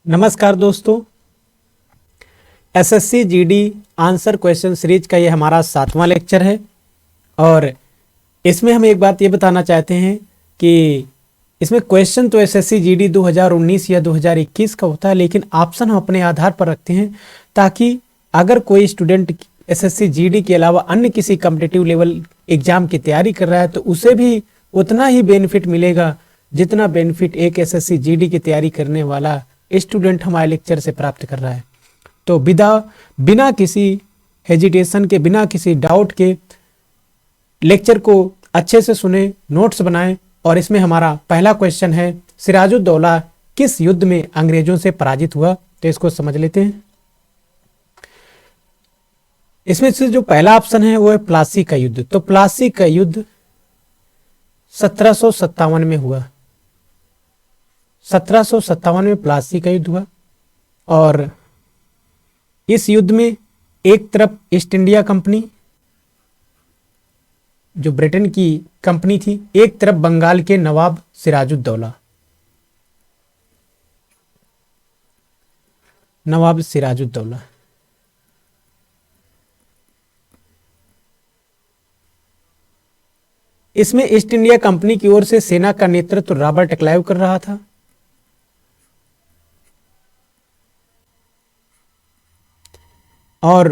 नमस्कार दोस्तों, SSC GD answer question series का ये हमारा 7वां लेक्चर है। और इसमें हम एक बात ये बताना चाहते हैं कि इसमें क्वेश्चन तो एसएससी जीडी 2019 या 2021 का होता है, लेकिन ऑप्शन हम अपने आधार पर रखते हैं ताकि अगर कोई स्टूडेंट एसएससी जीडी के अलावा अन्य किसी कॉम्पिटिटिव लेवल एग्जाम की तैयारी कर रहा है तो उसे भी उतना ही बेनिफिट मिलेगा जितना बेनिफिट एक एसएससी जीडी की तैयारी करने वाला स्टूडेंट हमारे लेक्चर से प्राप्त कर रहा है। तो बिना किसी हेजिटेशन के, बिना किसी डाउट के लेक्चर को अच्छे से सुने, नोट्स बनाएं। और इसमें हमारा पहला क्वेश्चन है, सिराजुद्दौला किस युद्ध में अंग्रेजों से पराजित हुआ? तो इसको समझ लेते हैं। इसमें से जो पहला ऑप्शन है वो है प्लासी का युद्ध। तो प्लासी का युद्ध 1757 में हुआ। 1757 में प्लासी का युद्ध हुआ और इस युद्ध में एक तरफ ईस्ट इंडिया कंपनी जो ब्रिटेन की कंपनी थी, एक तरफ बंगाल के नवाब सिराजुद्दौला। नवाब सिराजुद्दौला इसमें ईस्ट इंडिया कंपनी की ओर से सेना का नेतृत्व रॉबर्ट क्लाइव कर रहा था। और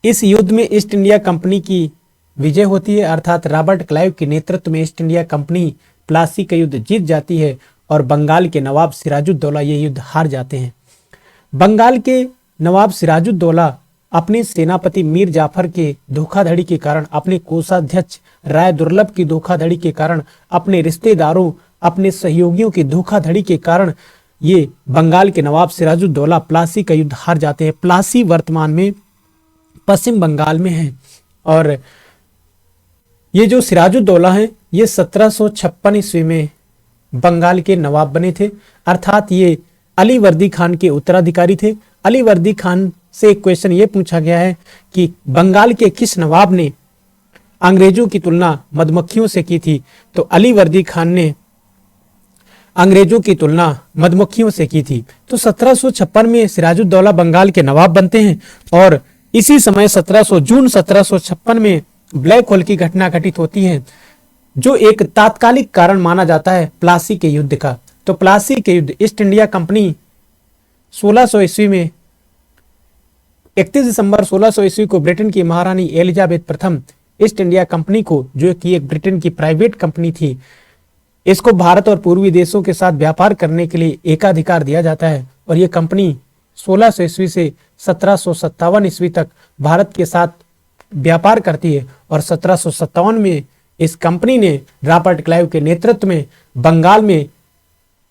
इस युद्ध में ईस्ट इंडिया कंपनी की विजय होती है, अर्थात रॉबर्ट क्लाइव के नेतृत्व में ईस्ट इंडिया कंपनी प्लासी का युद्ध जीत जाती है और बंगाल के नवाब सिराजुद्दौला ये युद्ध हार जाते हैं। बंगाल के नवाब सिराजुद्दौला अपने सेनापति मीर जाफर के धोखाधड़ी के कारण, अपने कोषाध्यक्ष राय दुर्लभ की धोखाधड़ी के कारण, अपने रिश्तेदारों, अपने सहयोगियों की धोखाधड़ी के कारण ये बंगाल के नवाब सिराजुद्दौला प्लासी का युद्ध हार जाते हैं। प्लासी वर्तमान में पश्चिम बंगाल में है। और ये जो सिराजुद्दौला हैं ये 1756 ईस्वी में बंगाल के नवाब बने थे, अर्थात ये अली वर्दी खान के उत्तराधिकारी थे। अली वर्दी खान से एक क्वेश्चन ये पूछा गया है कि बंगाल के किस नवाब ने अंग्रेजों की तुलना मधुमक्खियों से की थी? तो अली वर्दी खान ने अंग्रेजों की तुलना मधुमक्खियों से की थी। तो 1756 में सिराजुद्दौला बंगाल के नवाब बनते हैं और इसी समय जून 1756 में ब्लैक होल की घटना घटित होती है, जो एक तात्कालिक कारण माना जाता है प्लासी के युद्ध का। तो प्लासी के युद्ध ईस्ट इंडिया कंपनी 1600 ईस्वी में 31 दिसंबर 1600 ईस्वी को ब्रिटेन की महारानी एलिजाबेथ प्रथम ईस्ट इंडिया कंपनी को, जो कि एक ब्रिटेन की प्राइवेट कंपनी थी, इसको भारत और पूर्वी देशों के साथ व्यापार करने के लिए एकाधिकार दिया जाता है। और यह कंपनी 1600 ईस्वी से 1757 ईस्वी तक भारत के साथ व्यापार करती है। और 1757 में इस कंपनी ने रॉबर्ट क्लाइव के नेतृत्व में बंगाल में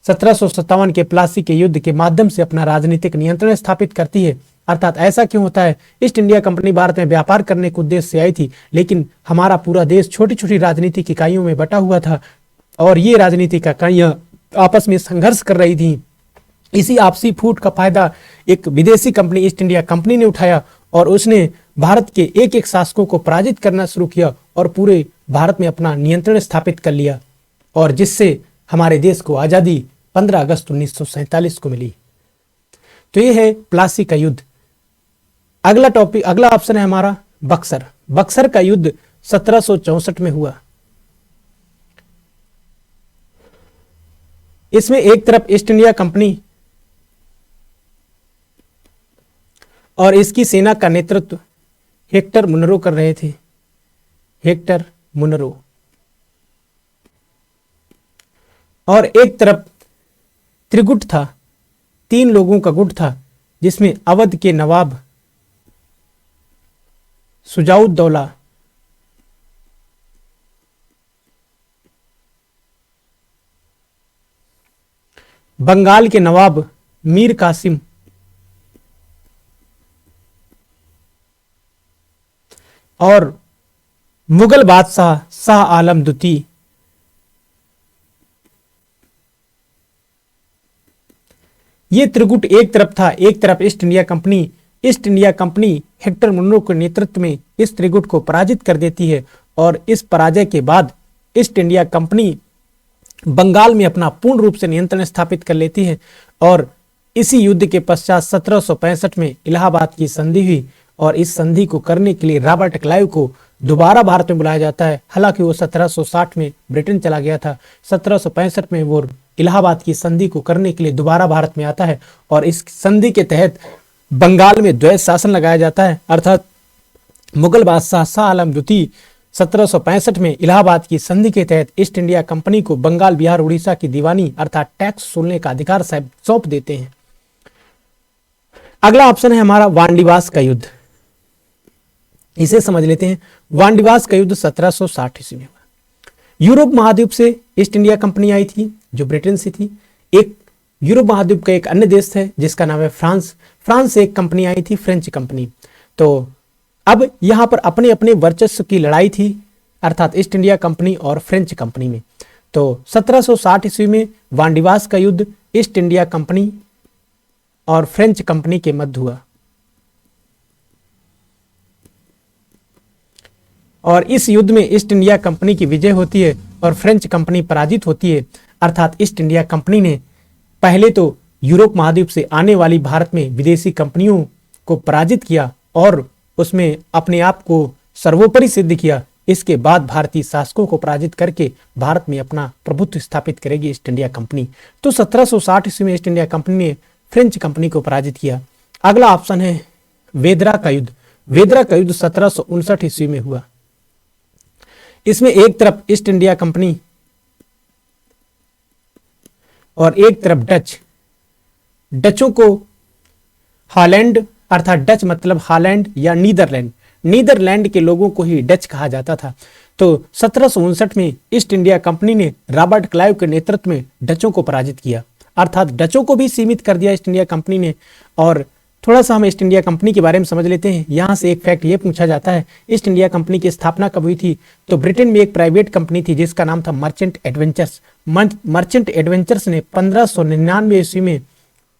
1757 के प्लासी के युद्ध के माध्यम से अपना राजनीतिक नियंत्रण स्थापित करती है। अर्थात ऐसा क्यों होता है? ईस्ट इंडिया कंपनी भारत में व्यापार करने के उद्देश्य से आई थी, लेकिन हमारा पूरा देश छोटी छोटी राजनीतिक इकाइयों में बटा हुआ था और ये राजनीतिक इकाइयां आपस में संघर्ष कर रही थी। इसी आपसी फूट का फायदा एक विदेशी कंपनी ईस्ट इंडिया कंपनी ने उठाया और उसने भारत के एक एक शासकों को पराजित करना शुरू किया और पूरे भारत में अपना नियंत्रण स्थापित कर लिया, और जिससे हमारे देश को आजादी 15 अगस्त 1947 को मिली। तो ये है प्लासी का युद्ध। अगला ऑप्शन है हमारा बक्सर। बक्सर का युद्ध 1764 में हुआ। इसमें एक तरफ ईस्ट इंडिया कंपनी और इसकी सेना का नेतृत्व हेक्टर मुनरो कर रहे थे। Hector Munro. और एक तरफ त्रिगुट था, 3 लोगों का गुट था, जिसमें अवध के नवाब शुजाउद्दौला, बंगाल के नवाब मीर कासिम और मुगल बादशाह शाह आलम द्वितीय। ये त्रिगुट एक तरफ था, एक तरफ East India Company. East India Company Hector Munro के नेतृत्व में इस त्रिगुट को पराजित कर देती है और इस पराजय के बाद ईस्ट इंडिया कंपनी बंगाल में अपना पूर्ण रूप से नियंत्रण स्थापित कर लेती है और इसी युद्ध के पश्चात 1765 में इलाहाबाद की संधि हुई और इस संधि को करने के लिए रॉबर्ट क्लाइव को दोबारा भारत में बुलाया जाता है। हालांकि वो 1760 में ब्रिटेन चला गया था, 1765 में वो इलाहाबाद की संधि को करने के लिए दोबारा भारत में आता है और इस संधि के तहत बंगाल में द्वैत शासन लगाया जाता है, अर्थात मुगल बादशाह शाह आलम द्वितीय 1765 में इलाहाबाद की संधि के तहत ईस्ट इंडिया कंपनी को बंगाल, बिहार, उड़ीसा की दीवानी अर्थात टैक्स वसूलने का अधिकार सौंप देते हैं। अगला ऑप्शन है हमारा वांडीवास का युद्ध। इसे समझ लेते हैं। वांडीवास का युद्ध 1760 ईस्वी में हुआ। यूरोप महाद्वीप से ईस्ट इंडिया कंपनी आई थी जो ब्रिटेन से थी। एक यूरोप महाद्वीप का एक अन्य देश है जिसका नाम है फ्रांस। फ्रांस से एक कंपनी आई थी, फ्रेंच कंपनी। तो अब यहां पर अपने अपने वर्चस्व की लड़ाई थी, अर्थात ईस्ट इंडिया कंपनी और फ्रेंच कंपनी में। तो 1760 ईस्वी में वांडीवास का युद्ध ईस्ट इंडिया कंपनी और फ्रेंच कंपनी के मध्य हुआ और इस युद्ध में ईस्ट इंडिया कंपनी की विजय होती है और फ्रेंच कंपनी पराजित होती है। अर्थात ईस्ट इंडिया कंपनी ने पहले तो यूरोप महाद्वीप से आने वाली भारत में विदेशी कंपनियों को पराजित किया और उसमें अपने आप को सर्वोपरि सिद्ध किया। इसके बाद भारतीय शासकों को पराजित करके भारत में अपना प्रभुत्व स्थापित करेगी ईस्ट इंडिया कंपनी। तो 1760 ईस्वी में ईस्ट इंडिया कंपनी ने फ्रेंच कंपनी को पराजित किया। अगला ऑप्शन है वेदरा का युद्ध। वेदरा का युद्ध 1759 ईस्वी में हुआ। इसमें एक तरफ ईस्ट इंडिया कंपनी और एक तरफ डचों को हॉलैंड अर्थात डच मतलब हॉलैंड या नीदरलैंड के लोगों को ही डच कहा जाता था। तो 1759 में ईस्ट इंडिया कंपनी ने रॉबर्ट क्लाइव के नेतृत्व में डचों को पराजित किया, अर्थात डचों को भी सीमित कर दिया ईस्ट इंडिया कंपनी ने। और थोड़ा सा हम ईस्ट इंडिया कंपनी के बारे में समझ लेते हैं। यहाँ से एक फैक्ट ये पूछा जाता है, ईस्ट इंडिया कंपनी की स्थापना कब हुई थी? तो ब्रिटेन में एक प्राइवेट कंपनी थी जिसका नाम था मर्चेंट एडवेंचर्स। मर्चेंट एडवेंचर्स ने 1599 ईस्वी में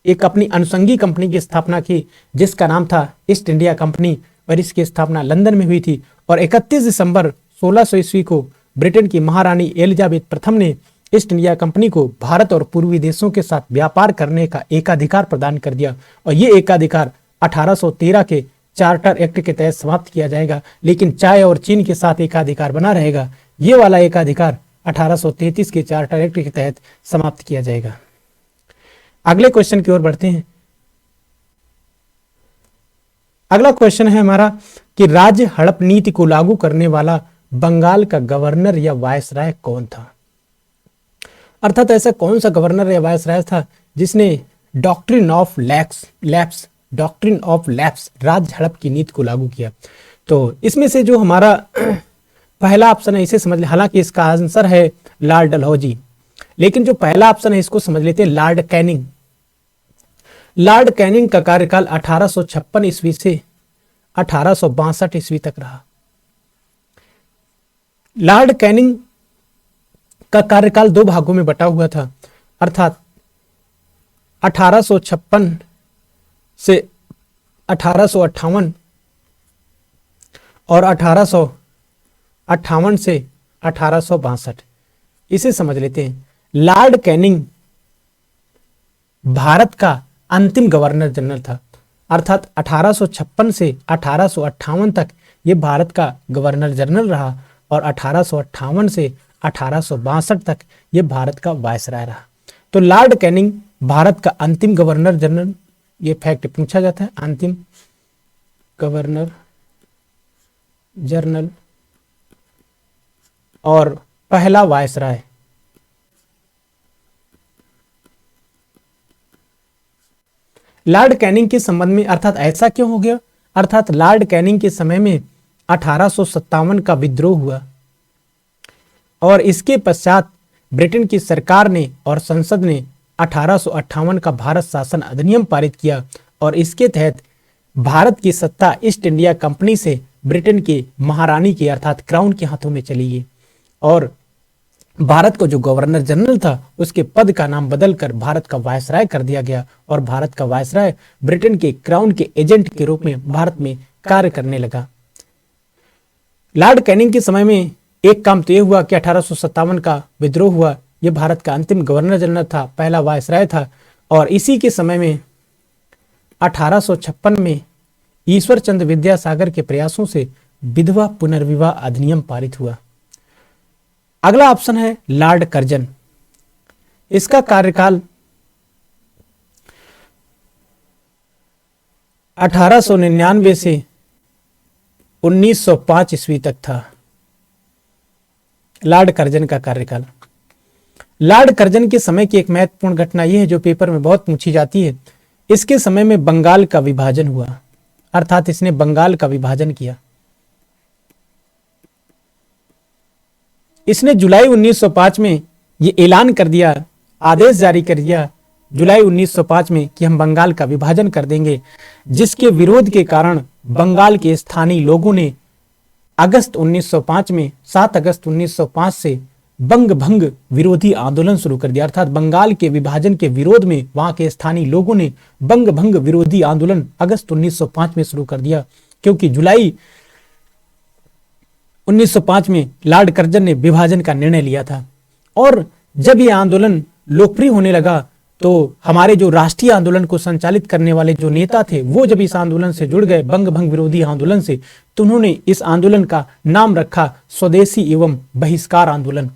एक अपनी अनुषंगी कंपनी की स्थापना की जिसका नाम था ईस्ट इंडिया कंपनी और इसकी स्थापना लंदन में हुई थी। और 31 दिसंबर 1600 ईस्वी को ब्रिटेन की महारानी एलिजाबेथ प्रथम ने ईस्ट इंडिया कंपनी को भारत और पूर्वी देशों के साथ व्यापार करने का एकाधिकार प्रदान कर दिया और ये एकाधिकार 1813 के चार्टर एक्ट के तहत समाप्त किया जाएगा, लेकिन चाय और चीन के साथ एकाधिकार बना रहेगा। ये वाला एकाधिकार 1833 के चार्टर एक्ट के तहत समाप्त किया जाएगा। अगले क्वेश्चन की ओर बढ़ते हैं। अगला क्वेश्चन है हमारा कि राज्य हड़प नीति को लागू करने वाला बंगाल का गवर्नर या वायसराय कौन था? अर्थात ऐसा कौन सा गवर्नर या वायसराय था जिसने डॉक्ट्रिन ऑफ लैप्स राज्य हड़प की नीति को लागू किया? तो इसमें से जो हमारा पहला ऑप्शन है इसे समझ ले, हालांकि इसका आंसर है लॉर्ड डलहौजी, लेकिन जो पहला ऑप्शन है इसको समझ लेते हैं लॉर्ड कैनिंग। लॉर्ड कैनिंग का कार्यकाल 1856 ईस्वी से 1862 ईस्वी तक रहा। लॉर्ड कैनिंग का कार्यकाल दो भागों में बटा हुआ था, अर्थात 1856 से 1858 और 1858 से 1862। इसे समझ लेते हैं। लॉर्ड कैनिंग भारत का अंतिम गवर्नर जनरल था, अर्थात 1856 से 1858 तक ये भारत का गवर्नर जनरल रहा और 1858 से 1862 तक ये भारत का वायसराय रहा। तो लॉर्ड कैनिंग भारत का अंतिम गवर्नर जनरल, ये फैक्ट पूछा जाता है, अंतिम गवर्नर जनरल और पहला वायसराय। लॉर्ड कैनिंग के संबंध में अर्थात ऐसा क्यों हो गया? अर्थात लॉर्ड कैनिंग के समय में 1857 का विद्रोह हुआ और इसके पश्चात ब्रिटेन की सरकार ने और संसद ने 1858 का भारत शासन अधिनियम पारित किया और इसके तहत भारत की सत्ता ईस्ट इंडिया कंपनी से ब्रिटेन के महारानी के अर्थात क्राउन के हाथों में चली गई और भारत को जो गवर्नर जनरल था उसके पद का नाम बदलकर भारत का वायसराय कर दिया गया और भारत का वायसराय ब्रिटेन के क्राउन के एजेंट के रूप में भारत में कार्य करने लगा। लॉर्ड कैनिंग के समय में एक काम तो यह हुआ कि 1857 का विद्रोह हुआ, यह भारत का अंतिम गवर्नर जनरल था, पहला वायसराय था और इसी के समय में 1856 में ईश्वर चंद्र विद्यासागर के प्रयासों से विधवा पुनर्विवाह अधिनियम पारित हुआ। अगला ऑप्शन है लॉर्ड कर्जन। इसका कार्यकाल 1899 से 1905 ईस्वी तक था। लॉर्ड कर्जन का कार्यकाल। लॉर्ड कर्जन के समय की एक महत्वपूर्ण घटना यह है जो पेपर में बहुत पूछी जाती है। इसके समय में बंगाल का विभाजन हुआ, अर्थात इसने बंगाल का विभाजन किया। इसने जुलाई 1905 में ये ऐलान कर दिया, आदेश जारी कर दिया जुलाई 1905 में कि हम बंगाल का विभाजन कर देंगे, जिसके विरोध के कारण बंगाल के स्थानीय लोगों ने अगस्त 1905 में 7 अगस्त 1905 से बंग भंग विरोधी आंदोलन शुरू कर दिया। अर्थात बंगाल के विभाजन के विरोध में वहां के स्थानीय लोगों ने बंग भंग विरोधी आंदोलन अगस्त 1905 में शुरू कर दिया, क्योंकि जुलाई 1905 में लॉर्ड कर्जन ने विभाजन का निर्णय लिया था। और जब यह आंदोलन लोकप्रिय होने लगा तो हमारे जो राष्ट्रीय आंदोलन को संचालित करने वाले जो नेता थे वो जब इस आंदोलन से जुड़ गए, बंग भंग विरोधी आंदोलन से, तो उन्होंने इस आंदोलन का नाम रखा स्वदेशी एवं बहिष्कार आंदोलन।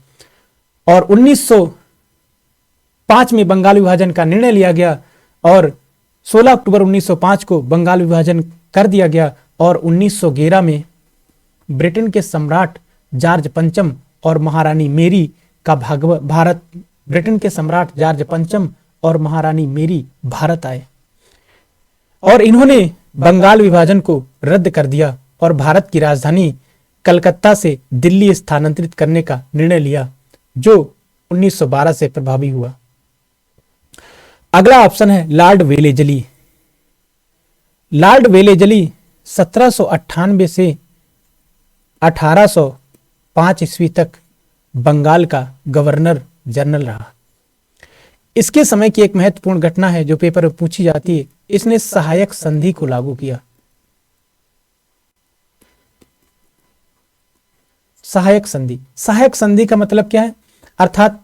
और 1905 में बंगाल विभाजन का निर्णय लिया गया और 16 अक्टूबर 1905 को बंगाल विभाजन कर दिया गया। और 1911 में ब्रिटेन के सम्राट जॉर्ज पंचम और महारानी मेरी का भारत ब्रिटेन के सम्राट जॉर्ज पंचम और महारानी मेरी भारत आए और इन्होंने बंगाल विभाजन को रद्द कर दिया और भारत की राजधानी कलकत्ता से दिल्ली स्थानांतरित करने का निर्णय लिया, जो 1912 से प्रभावी हुआ। अगला ऑप्शन है लॉर्ड वेलेजली। लॉर्ड वेलेजली 1798 से 1805 ईस्वी तक बंगाल का गवर्नर जनरल रहा। इसके समय की एक महत्वपूर्ण घटना है जो पेपर में पूछी जाती है। इसने सहायक संधि को लागू किया। सहायक संधि, सहायक संधि का मतलब क्या है? अर्थात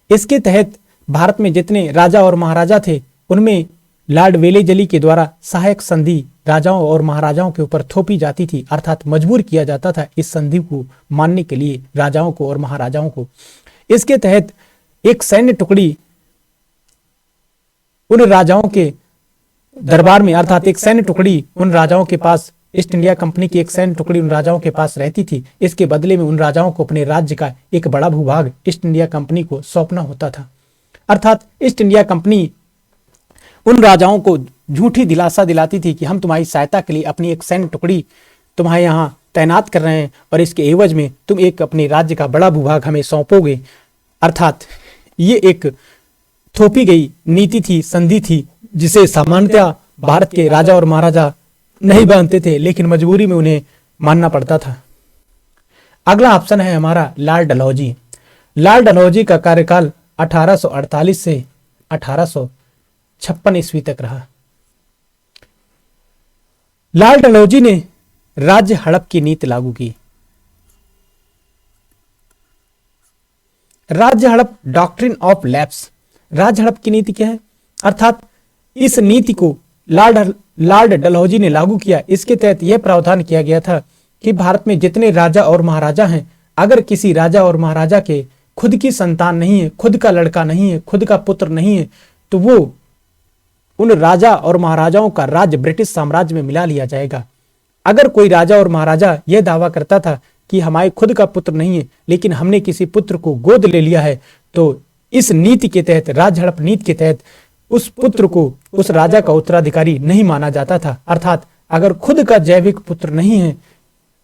इसके तहत भारत में जितने राजा और महाराजा थे उनमें लॉर्ड वेलेजली के द्वारा सहायक संधि राजाओं और महाराजाओं के ऊपर थोपी जाती थी, अर्थात मजबूर किया जाता था इस संधि को मानने के लिए राजाओं को और महाराजाओं को। इसके तहत एक सैन्य टुकड़ी उन राजाओं के दरबार में, अर्थात एक सैन्य टुकड़ी उन राजाओं के पास, ईस्ट इंडिया कंपनी की एक सैन्य टुकड़ी उन राजाओं के पास रहती थी। इसके बदले में उन राजाओं को अपने राज्य का एक बड़ा भूभाग ईस्ट इंडिया कंपनी को सौंपना होता था। अर्थात ईस्ट इंडिया कंपनी उन राजाओं को झूठी दिलासा दिलाती थी कि हम तुम्हारी सहायता के लिए अपनी एक सैन्य टुकड़ी तुम्हारे यहाँ तैनात कर रहे हैं और इसके एवज में तुम एक अपने राज्य का बड़ा भूभाग हमें सौंपोगे। अर्थात ये एक थोपी गई नीति थी, संधि थी, जिसे सामान्यतः भारत के राजा और महाराजा नहीं मानते थे, लेकिन मजबूरी में उन्हें मानना पड़ता था। अगला ऑप्शन है हमारा लॉर्ड डलहौजी। लॉर्ड डलहौजी का कार्यकाल 1848 से 1856 ईस्वी तक रहा। लॉर्ड डलहौजी ने राज्य हड़प की नीति लागू की। राज्य हड़प, डॉक्ट्रिन ऑफ लैप्स। राज्य हड़प की नीति क्या है? अर्थात इस नीति को लॉर्ड डलहौजी ने लागू किया। इसके तहत यह प्रावधान किया गया था कि भारत में जितने राजा और महाराजा हैं, अगर किसी राजा और महाराजा के खुद की संतान नहीं है, खुद का लड़का नहीं है, खुद का पुत्र नहीं है, तो वो उन राजा और महाराजाओं का राज्य ब्रिटिश साम्राज्य में मिला लिया जाएगा। अगर कोई राजा और महाराजा यह दावा करता था कि हमारे खुद का पुत्र नहीं है लेकिन हमने किसी पुत्र को गोद ले लिया है, तो इस नीति के तहत, राज्य हड़प नीति के तहत, उस पुत्र को उस राजा का उत्तराधिकारी नहीं माना जाता था। अर्थात अगर खुद का जैविक पुत्र नहीं है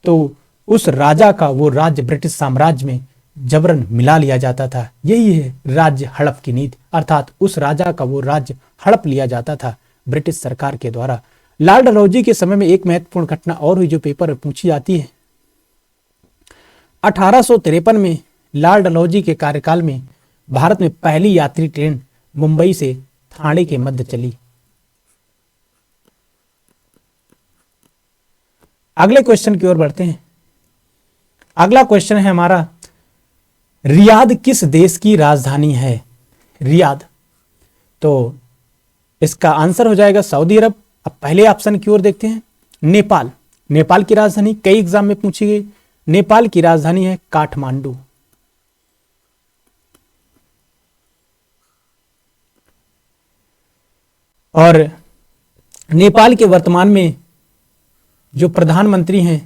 तो उस राजा का वो राज्य ब्रिटिश साम्राज्य में जबरन मिला लिया जाता था। यही है राज्य हड़प की नीति, अर्थात उस राजा का वो राज्य हड़प लिया जाता था ब्रिटिश सरकार के द्वारा। लॉर्ड डलहौजी के समय में एक महत्वपूर्ण घटना और हुई जो पेपर में पूछी जाती है। 1853 में लॉर्ड डलहौजी के कार्यकाल में भारत में पहली यात्री ट्रेन मुंबई से ठाणे के मध्य चली। अगले क्वेश्चन की ओर बढ़ते हैं। अगला क्वेश्चन है हमारा, रियाद किस देश की राजधानी है? रियाद, तो इसका आंसर हो जाएगा सऊदी अरब, अब पहले ऑप्शन की ओर देखते हैं। नेपाल, नेपाल की राजधानी कई एग्जाम में पूछी गई। नेपाल की राजधानी है काठमांडू। और नेपाल के वर्तमान में जो प्रधानमंत्री हैं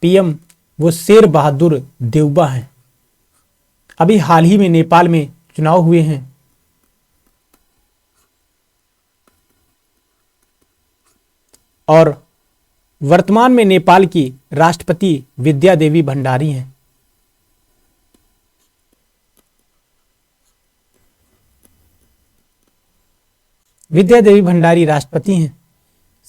पीएम, वो शेर बहादुर देउबा हैं। अभी हाल ही में नेपाल में चुनाव हुए हैं और वर्तमान में नेपाल की राष्ट्रपति विद्या देवी भंडारी हैं। विद्या देवी भंडारी राष्ट्रपति हैं,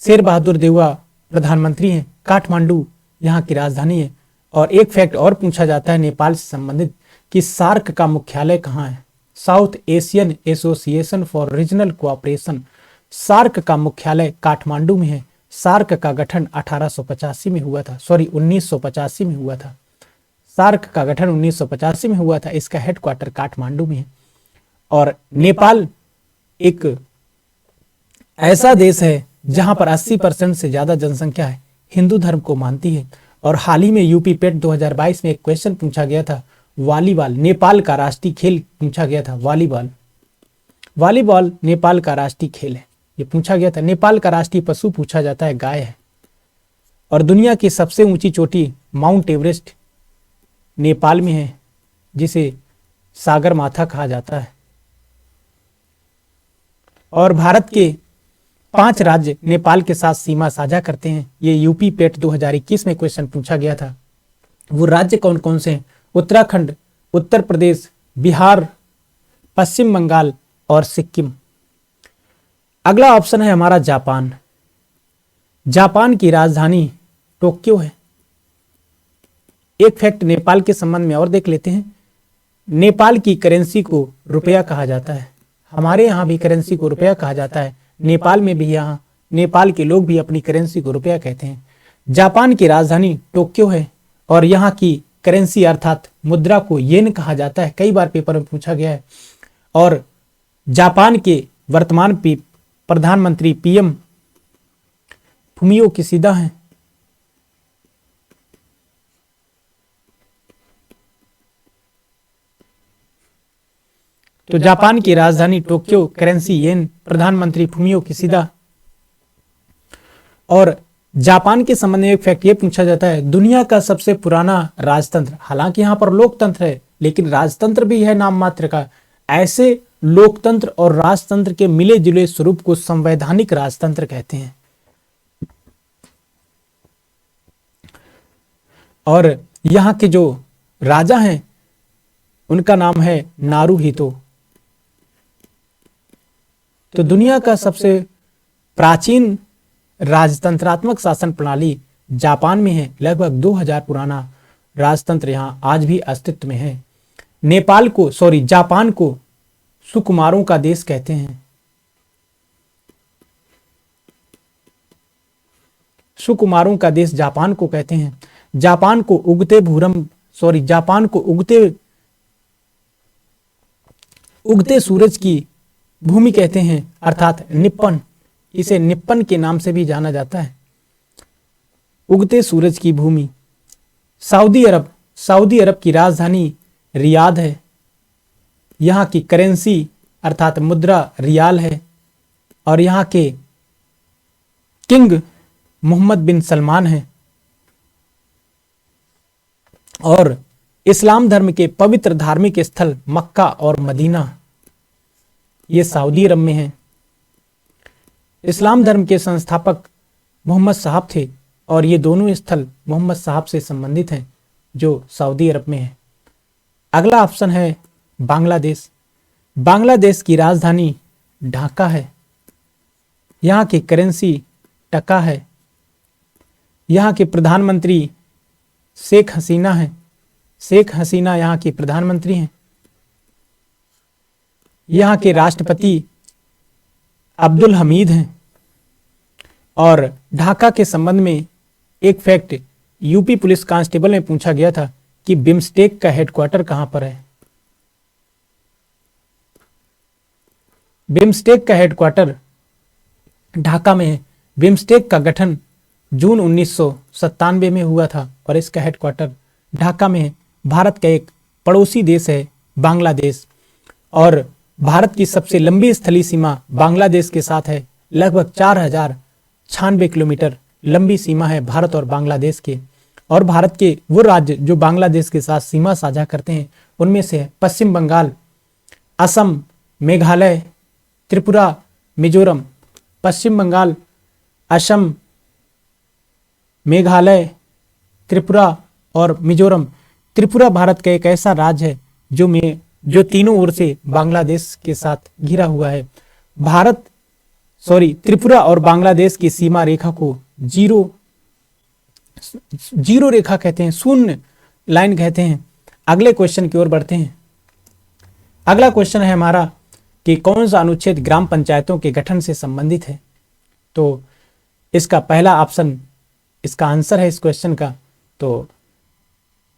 शेर बहादुर देउबा प्रधानमंत्री हैं, काठमांडू यहाँ की राजधानी है। और एक फैक्ट और पूछा जाता है नेपाल से संबंधित कि सार्क का मुख्यालय कहाँ है। South Asian Association for Regional Cooperation, SAARC का मुख्यालय काठमांडू में है। सार्क का गठन 1885 में हुआ था, 1985 में हुआ था। सार्क का गठन 1985 में हुआ था। इसका हेडक्वार्टर काठमांडू में है। और नेपाल एक ऐसा देश है जहां पर 80% से ज्यादा जनसंख्या है हिंदू धर्म को मानती है। और हाल ही में यूपी पेट 2022 में एक क्वेश्चन पूछा गया था, वॉलीबॉल नेपाल का राष्ट्रीय खेल पूछा गया था। वॉलीबॉल नेपाल का राष्ट्रीय खेल है, ये पूछा गया था। नेपाल का राष्ट्रीय पशु पूछा जाता है गाय है। और दुनिया की सबसे ऊंची चोटी माउंट एवरेस्ट नेपाल में है, जिसे सागर माथा कहा जाता है। और भारत के 5 राज्य नेपाल के साथ सीमा साझा करते हैं। ये यूपी पेट 2021 में क्वेश्चन पूछा गया था। वो राज्य कौन कौन से हैं? उत्तराखंड, उत्तर प्रदेश, बिहार, पश्चिम बंगाल और सिक्किम। अगला ऑप्शन है हमारा जापान। जापान की राजधानी टोक्यो है। एक फैक्ट नेपाल के संबंध में और देख लेते हैं। नेपाल की करेंसी को रुपया कहा जाता है। हमारे यहाँ भी करेंसी को रुपया कहा जाता है, नेपाल में भी, यहाँ नेपाल के लोग भी अपनी करेंसी को रुपया कहते हैं। जापान की राजधानी टोक्यो है और यहाँ की करेंसी अर्थात मुद्रा को येन कहा जाता है। कई बार पेपर में पूछा गया है। और जापान के वर्तमान प्रधानमंत्री पीएम फुमियो किशिदा हैं। तो जापान की राजधानी टोक्यो, करेंसी येन, प्रधानमंत्री फुमियो किशिदा। और जापान के संबंध में एक फैक्ट ये पूछा जाता है, दुनिया का सबसे पुराना राजतंत्र, हालांकि यहाँ पर लोकतंत्र है लेकिन राजतंत्र भी है नाम मात्र का। ऐसे लोकतंत्र और राजतंत्र के मिले जुले स्वरूप को संवैधानिक राजतंत्र कहते हैं। और यहाँ के जो राजा हैं उनका नाम है नारुहितो। तो दुनिया का सबसे प्राचीन राजतंत्रात्मक शासन प्रणाली जापान में है। लगभग 2000 पुराना राजतंत्र यहाँ आज भी अस्तित्व में है। जापान को सुकुमारों का देश कहते हैं। सुकुमारों का देश जापान को कहते हैं। जापान को उगते सूरज की भूमि कहते हैं, अर्थात निप्पन। इसे निप्पन के नाम से भी जाना जाता है, उगते सूरज की भूमि। सऊदी अरब की राजधानी रियाद है। यहाँ की करेंसी अर्थात मुद्रा रियाल है। और यहाँ के किंग मोहम्मद बिन सलमान हैं। और इस्लाम धर्म के पवित्र धार्मिक स्थल मक्का और मदीना ये सऊदी अरब में है। इस्लाम धर्म के संस्थापक मोहम्मद साहब थे और ये दोनों स्थल मोहम्मद साहब से संबंधित हैं जो सऊदी अरब में है। अगला ऑप्शन है बांग्लादेश। बांग्लादेश की राजधानी ढाका है। यहाँ की करेंसी टका है। यहाँ के प्रधानमंत्री शेख हसीना हैं। शेख हसीना यहाँ की प्रधानमंत्री हैं। यहाँ के राष्ट्रपति अब्दुल हमीद हैं। और ढाका के संबंध में एक फैक्ट यूपी पुलिस कांस्टेबल में पूछा गया था कि बिम्स्टेक का हेडक्वार्टर कहां पर है। बिम्स्टेक का हेडक्वार्टर ढाका में है। बिम्स्टेक का गठन जून 1997 में हुआ था और इसका हेडक्वार्टर ढाका में है। भारत का एक पड़ोसी देश है बांग्लादेश, और भारत की सबसे लंबी स्थलीय सीमा बांग्लादेश के साथ है। लगभग 4096 किलोमीटर लंबी सीमा है भारत और बांग्लादेश के। और भारत के वो राज्य जो बांग्लादेश के साथ सीमा साझा करते हैं उनमें से है पश्चिम बंगाल, असम, मेघालय, त्रिपुरा, मिजोरम। पश्चिम बंगाल, असम, मेघालय, त्रिपुरा और मिजोरम। त्रिपुरा भारत का एक ऐसा राज्य है जो तीनों ओर से बांग्लादेश के साथ घिरा हुआ है। त्रिपुरा और बांग्लादेश की सीमा रेखा को जीरो रेखा कहते हैं, शून्य लाइन कहते हैं। अगले क्वेश्चन की ओर बढ़ते हैं। अगला क्वेश्चन है हमारा कि कौन सा अनुच्छेद ग्राम पंचायतों के गठन से संबंधित है। तो इसका पहला ऑप्शन इसका आंसर है इस क्वेश्चन का। तो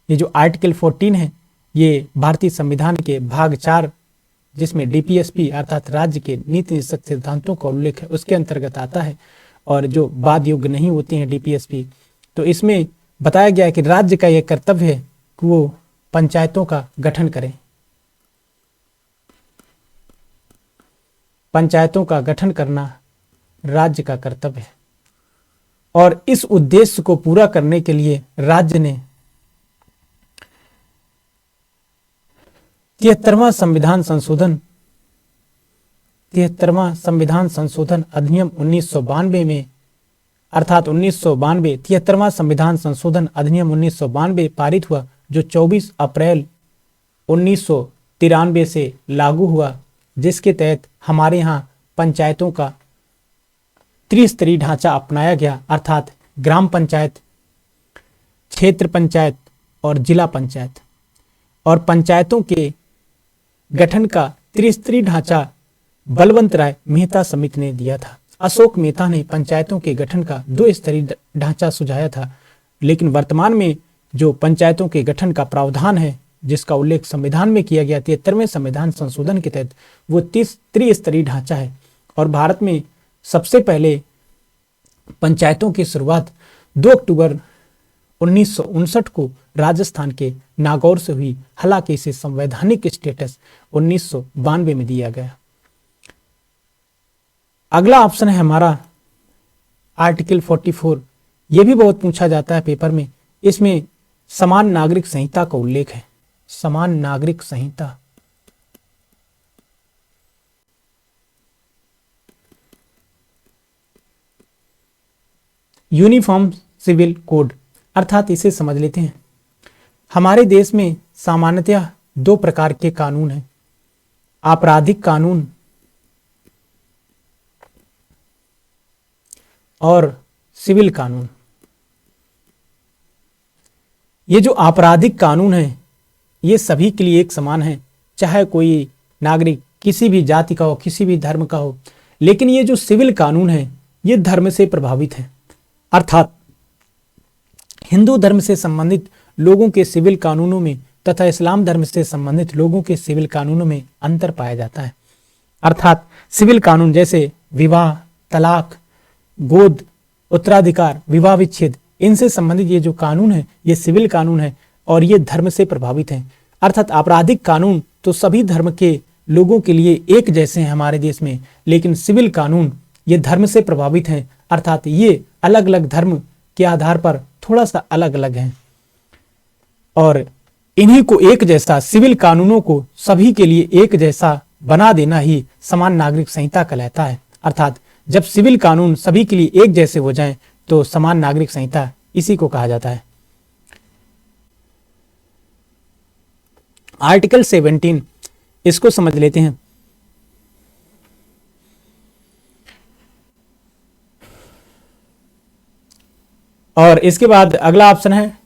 ये जो आर्टिकल 14 है ये भारतीय संविधान के भाग 4 जिसमें डीपीएसपी अर्थात राज्य के नीति निश्चित सिद्धांतों का उल्लेख है उसके अंतर्गत आता है। और जो वाद योग्य नहीं होती हैं डीपीएसपी, तो इसमें बताया गया है कि राज्य का यह कर्तव्य है कि वो पंचायतों का गठन करें। पंचायतों का गठन करना राज्य का कर्तव्य है और इस उद्देश्य को पूरा करने के लिए राज्य ने 73वां संविधान संशोधन अधिनियम 1992 में अर्थात 1992 73वां संविधान संशोधन अधिनियम 1992 पारित हुआ, जो 24 अप्रैल 1993 से लागू हुआ, जिसके तहत हमारे यहाँ पंचायतों का त्रिस्तरीय ढांचा अपनाया गया, अर्थात ग्राम पंचायत, क्षेत्र पंचायत और जिला पंचायत। और पंचायतों के गठन का त्रिस्तरीय ढांचा बलवंत राय मेहता समिति ने दिया था। अशोक मेहता ने पंचायतों के गठन का 2 स्तरीय ढांचा सुझाया था, लेकिन वर्तमान में जो पंचायतों के गठन का प्रावधान है जिसका उल्लेख संविधान में किया गया 73वें संविधान संशोधन के तहत, वो त्रिस्तरीय ढांचा है। और भारत में सबसे पहले पंचायतों की शुरुआत 2 अक्टूबर 1959 को राजस्थान के नागौर से हुई, हालांकि इसे संवैधानिक स्टेटस 1992 में दिया गया। अगला ऑप्शन है हमारा आर्टिकल 44। यह भी बहुत पूछा जाता है पेपर में। इसमें समान नागरिक संहिता का उल्लेख है। समान नागरिक संहिता यूनिफॉर्म सिविल कोड, अर्थात इसे समझ लेते हैं। हमारे देश में सामान्यतः 2 प्रकार के कानून हैं, आपराधिक कानून और सिविल कानून। ये जो आपराधिक कानून है ये सभी के लिए एक समान है, चाहे कोई नागरिक किसी भी जाति का हो, किसी भी धर्म का हो। लेकिन ये जो सिविल कानून है ये धर्म से प्रभावित है, अर्थात हिंदू धर्म से संबंधित लोगों के सिविल कानूनों में तथा इस्लाम धर्म से संबंधित लोगों के सिविल कानूनों में अंतर पाया जाता है। अर्थात सिविल कानून जैसे विवाह, तलाक, गोद, उत्तराधिकार, विवाह विच्छेद, इनसे संबंधित ये जो कानून है ये सिविल कानून है और ये धर्म से प्रभावित हैं। अर्थात आपराधिक कानून तो सभी धर्म के लोगों के लिए एक जैसे हैं हमारे देश में, लेकिन सिविल कानून ये धर्म से प्रभावित हैं, अर्थात ये अलग अलग धर्म के आधार पर थोड़ा सा अलग अलग हैं। और इन्हीं को एक जैसा, सिविल कानूनों को सभी के लिए एक जैसा बना देना ही समान नागरिक संहिता कहलाता है। अर्थात जब सिविल कानून सभी के लिए एक जैसे हो जाएं तो समान नागरिक संहिता इसी को कहा जाता है। आर्टिकल 17 इसको समझ लेते हैं। और इसके बाद अगला ऑप्शन है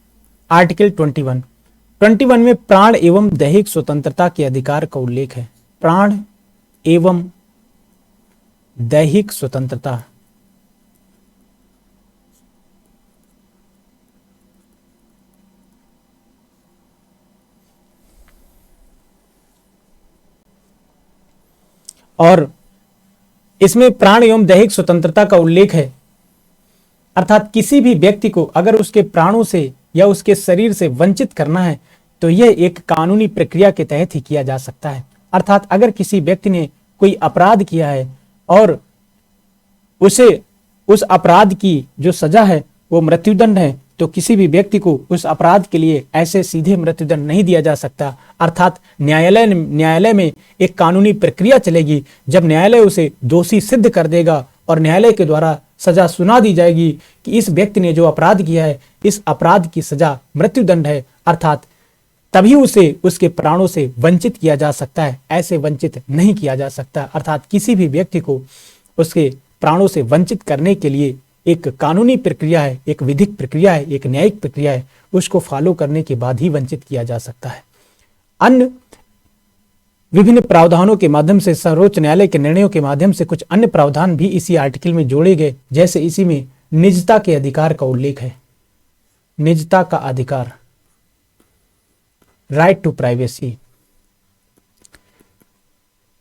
आर्टिकल 21 में प्राण एवं दैहिक स्वतंत्रता के अधिकार का उल्लेख है। प्राण एवं दैहिक स्वतंत्रता। और इसमें प्राण एवं दैहिक स्वतंत्रता का उल्लेख है, अर्थात किसी भी व्यक्ति को अगर उसके प्राणों से या उसके शरीर से वंचित करना है तो यह एक कानूनी प्रक्रिया के तहत ही किया जा सकता है। अर्थात अगर किसी व्यक्ति ने कोई अपराध किया है और उसे उस अपराध की जो सजा है वो मृत्युदंड है, तो किसी भी व्यक्ति को उस अपराध के लिए ऐसे सीधे मृत्युदंड नहीं दिया जा सकता। अर्थात न्यायालय में एक कानूनी प्रक्रिया चलेगी। जब न्यायालय उसे दोषी सिद्ध कर देगा और न्यायालय के द्वारा सजा सुना दी जाएगी कि इस व्यक्ति ने जो अपराध किया है, इस अपराध की सजा मृत्युदंड है, अर्थात तभी उसे उसके प्राणों से वंचित किया जा सकता है, ऐसे वंचित नहीं किया जा सकता। अर्थात किसी भी व्यक्ति को उसके प्राणों से वंचित करने के लिए एक कानूनी प्रक्रिया है, एक विधिक प्रक्रिया है, एक न्यायिक प्रक्रिया है, उसको फॉलो करने के बाद ही वंचित किया जा सकता है। अन्य विभिन्न प्रावधानों के माध्यम से, सर्वोच्च न्यायालय के निर्णयों के माध्यम से कुछ अन्य प्रावधान भी इसी आर्टिकल में जोड़े गए, जैसे इसी में निजता के अधिकार का उल्लेख है। निजता का अधिकार, राइट टू प्राइवेसी।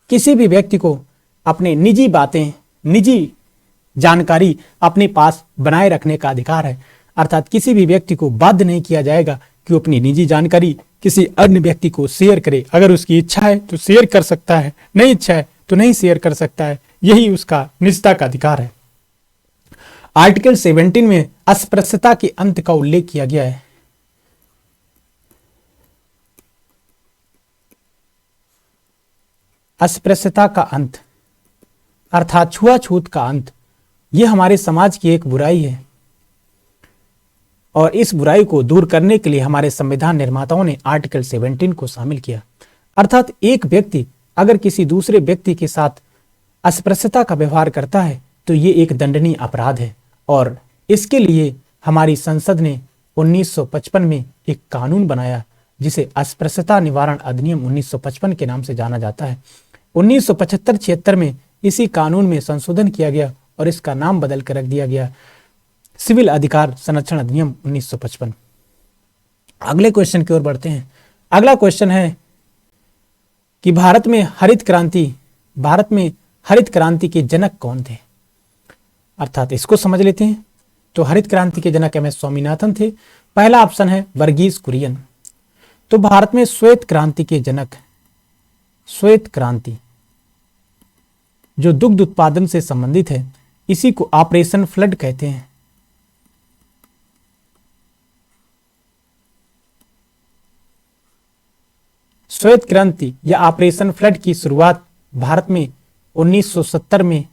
किसी भी व्यक्ति को अपने निजी बातें, निजी जानकारी अपने पास बनाए रखने का अधिकार है। अर्थात किसी भी व्यक्ति को बाध्य नहीं किया जाएगा कि वो अपनी निजी जानकारी किसी अन्य व्यक्ति को शेयर करे। अगर उसकी इच्छा है तो शेयर कर सकता है, नहीं इच्छा है तो नहीं शेयर कर सकता है। यही उसका निजता का अधिकार है। आर्टिकल 17 में अस्पृश्यता के अंत का उल्लेख किया गया है। अस्पृश्यता का अंत अर्थात छुआछूत का अंत, यह हमारे समाज की एक बुराई है और इस बुराई को दूर करने के लिए हमारे संविधान निर्माताओं ने आर्टिकल 17 को शामिल किया। अर्थात एक व्यक्ति अगर किसी दूसरे व्यक्ति के साथ अस्पृश्यता का व्यवहार करता है तो ये एक दंडनीय अपराध है और इसके लिए हमारी संसद ने 1955 में एक कानून बनाया जिसे अस्पृश्यता निवारण अधिनियम 1955 के नाम से जाना जाता है। 1975-76 में इसी कानून में संशोधन किया गया और इसका नाम बदल कर रख दिया गया सिविल अधिकार संरक्षण अधिनियम 1955। अगले क्वेश्चन की ओर बढ़ते हैं। अगला क्वेश्चन है कि भारत में हरित क्रांति के जनक कौन थे। अर्थात इसको समझ लेते हैं। तो हरित क्रांति के जनक एम.एस. स्वामीनाथन थे। पहला ऑप्शन है वर्गीज कुरियन। तो भारत में श्वेत क्रांति के जनक, श्वेत क्रांति जो दुग्ध उत्पादन से संबंधित है, इसी को ऑपरेशन फ्लड कहते हैं। श्वेत क्रांति या ऑपरेशन फ्लड की शुरुआत भारत में 1970 में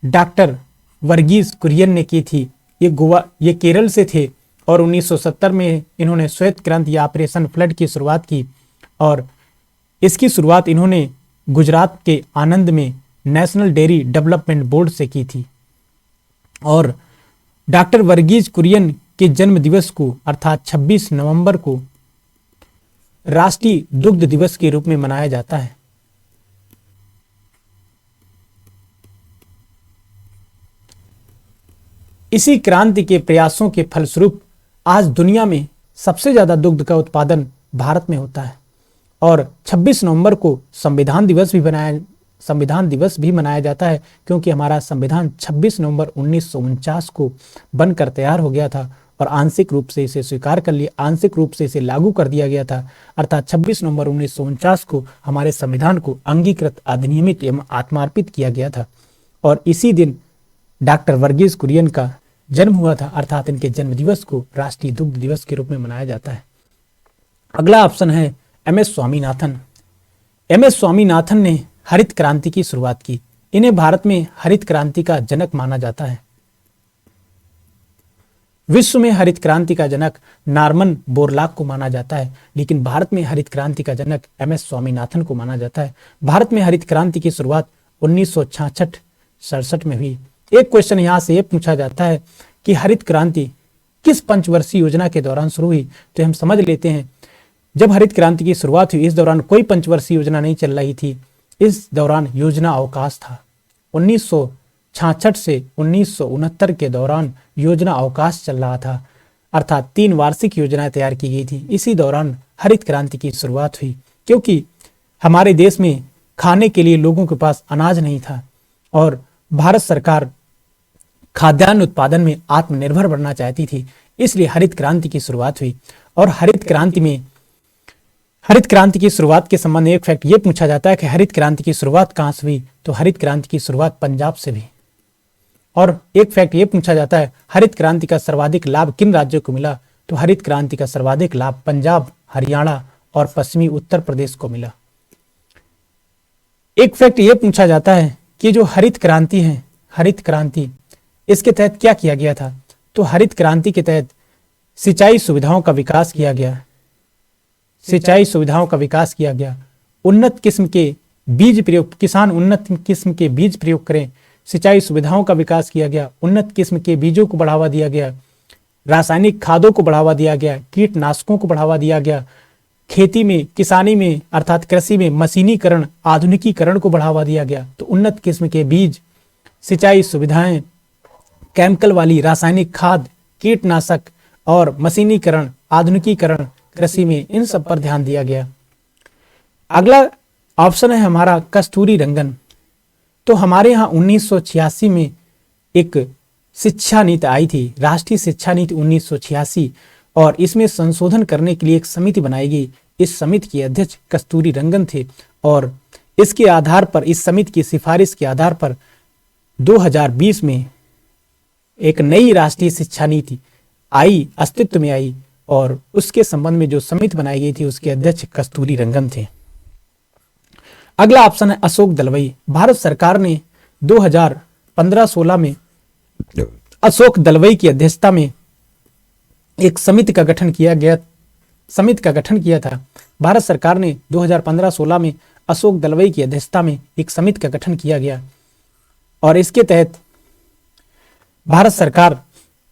डॉक्टर वर्गीज कुरियन ने की थी। ये केरल से थे और 1970 में इन्होंने श्वेत क्रांति या ऑपरेशन फ्लड की शुरुआत की और इसकी शुरुआत इन्होंने गुजरात के आनंद में नेशनल डेयरी डेवलपमेंट बोर्ड से की थी। और डॉक्टर वर्गीज कुरियन के जन्म दिवस को अर्थात 26 नवंबर को राष्ट्रीय दुग्ध दिवस के रूप में मनाया जाता है। इसी क्रांति के प्रयासों के फलस्वरूप आज दुनिया में सबसे ज्यादा दुग्ध का उत्पादन भारत में होता है और 26 नवंबर को संविधान दिवस भी मनाया जाता है क्योंकि हमारा संविधान 26 नवंबर 1949 को बनकर तैयार हो गया था और आंशिक रूप से इसे स्वीकार कर लिया, आंशिक रूप से इसे लागू कर दिया गया था। अर्थात 26 नवंबर 1949 को हमारे संविधान को अंगीकृत, अधिनियमित एवं आत्मार्पित किया गया था और इसी दिन डॉक्टर वर्गीज कुरियन का जन्म हुआ था। अर्थात इनके जन्म दिवस को राष्ट्रीय दुग्ध दिवस के रूप में मनाया जाता है। अगला ऑप्शन है एम.एस. स्वामीनाथन। एम.एस. स्वामीनाथन ने हरित क्रांति की शुरुआत की। इन्हें भारत में हरित क्रांति का जनक माना जाता है। विश्व में हरित क्रांति का जनक नॉर्मन बोरलॉग को माना जाता है, लेकिन भारत में हरित क्रांति का जनक एम.एस. स्वामीनाथन को माना जाता है। भारत में हरित क्रांति की शुरुआत 1966-67 में हुई। एक क्वेश्चन यहां से ये पूछा जाता है कि हरित क्रांति किस पंचवर्षीय योजना के दौरान शुरू हुई। तो हम समझ लेते हैं, जब हरित क्रांति की शुरुआत हुई इस दौरान कोई पंचवर्षीय योजना नहीं चल रही थी। इस दौरान योजना अवकाश था। 1966 से 1969 के दौरान योजना अवकाश चल रहा था, अर्थात 3 वार्षिक योजनाएं तैयार की गई थी। इसी दौरान हरित क्रांति की शुरुआत हुई क्योंकि हमारे देश में खाने के लिए लोगों के पास अनाज नहीं था और भारत सरकार खाद्यान्न उत्पादन में आत्मनिर्भर बनना चाहती थी। इसलिए हरित क्रांति की शुरुआत हुई। और हरित क्रांति की शुरुआत के संबंध में एक फैक्ट ये पूछा जाता है कि हरित क्रांति की शुरुआत कहां से हुई, तो हरित क्रांति की शुरुआत पंजाब से हुई। और एक फैक्ट ये पूछा जाता है हरित क्रांति का सर्वाधिक लाभ किन राज्यों को मिला, तो हरित क्रांति का सर्वाधिक लाभ पंजाब, हरियाणा और पश्चिमी उत्तर प्रदेश को मिला। एक फैक्ट ये पूछा जाता है कि जो हरित क्रांति है, हरित क्रांति, इसके तहत क्या किया गया था, तो हरित क्रांति के तहत सिंचाई सुविधाओं का विकास किया गया। सिंचाई सुविधाओं का विकास किया गया। उन्नत किस्म के बीज प्रयोग, किसान उन्नत किस्म के बीज प्रयोग करें। सिंचाई सुविधाओं का विकास किया गया। उन्नत किस्म के बीजों को बढ़ावा दिया गया। रासायनिक खादों को बढ़ावा दिया गया। कीटनाशकों को बढ़ावा दिया गया। खेती में, किसानी में अर्थात कृषि में मशीनीकरण, आधुनिकीकरण को बढ़ावा दिया गया। तो उन्नत किस्म के बीज, सिंचाई सुविधाएं, केमिकल वाली रासायनिक खाद, कीटनाशक और मशीनीकरण, आधुनिकीकरण कृषि में, इन सब पर ध्यान दिया गया। अगला ऑप्शन है हमारा कस्तूरी रंगन। तो हमारे यहाँ 1986 में एक शिक्षा नीति आई थी, राष्ट्रीय शिक्षा नीति 1986, और इसमें संशोधन करने के लिए एक समिति बनाई गई। इस समिति के अध्यक्ष कस्तूरी रंगन थे और इसके आधार पर, इस समिति की सिफारिश के आधार पर 2020 में एक नई राष्ट्रीय शिक्षा नीति आई, अस्तित्व में आई, और उसके संबंध में जो समिति बनाई गई थी उसके अध्यक्ष कस्तूरी रंगन थे। अगला ऑप्शन है अशोक दलवई। भारत सरकार ने 2015-16 में अशोक दलवई की अध्यक्षता में एक समिति का गठन किया था। भारत सरकार ने 2015-16 में अशोक दलवई की अध्यक्षता में एक समिति का गठन किया गया और इसके तहत भारत सरकार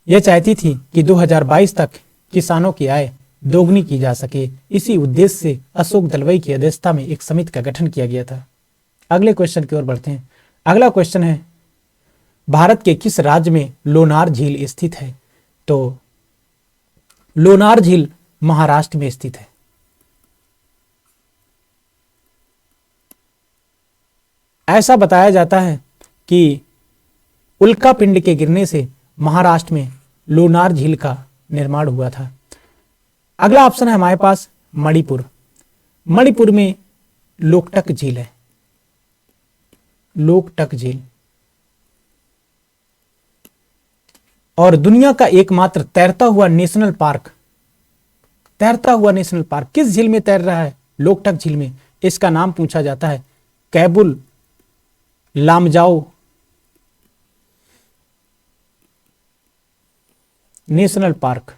यह चाहती थी कि 2022 तक किसानों की आय दोगुनी की जा सके। इसी उद्देश्य से अशोक दलवई की अध्यक्षता में एक समिति का गठन किया गया था। अगले क्वेश्चन की ओर बढ़ते हैं। अगला क्वेश्चन है भारत के किस राज्य में लोनार झील स्थित है, तो लोनार झील महाराष्ट्र में स्थित है। ऐसा बताया जाता है कि उल्का पिंड के गिरने से महाराष्ट्र में लोनार झील का निर्माण हुआ था। अगला ऑप्शन है हमारे पास मणिपुर। मणिपुर में लोकटक झील है, लोकटक झील। और दुनिया का एकमात्र तैरता हुआ नेशनल पार्क किस झील में तैर रहा है, लोकटक झील में। इसका नाम पूछा जाता है कैबुल लामजाओ नेशनल पार्क।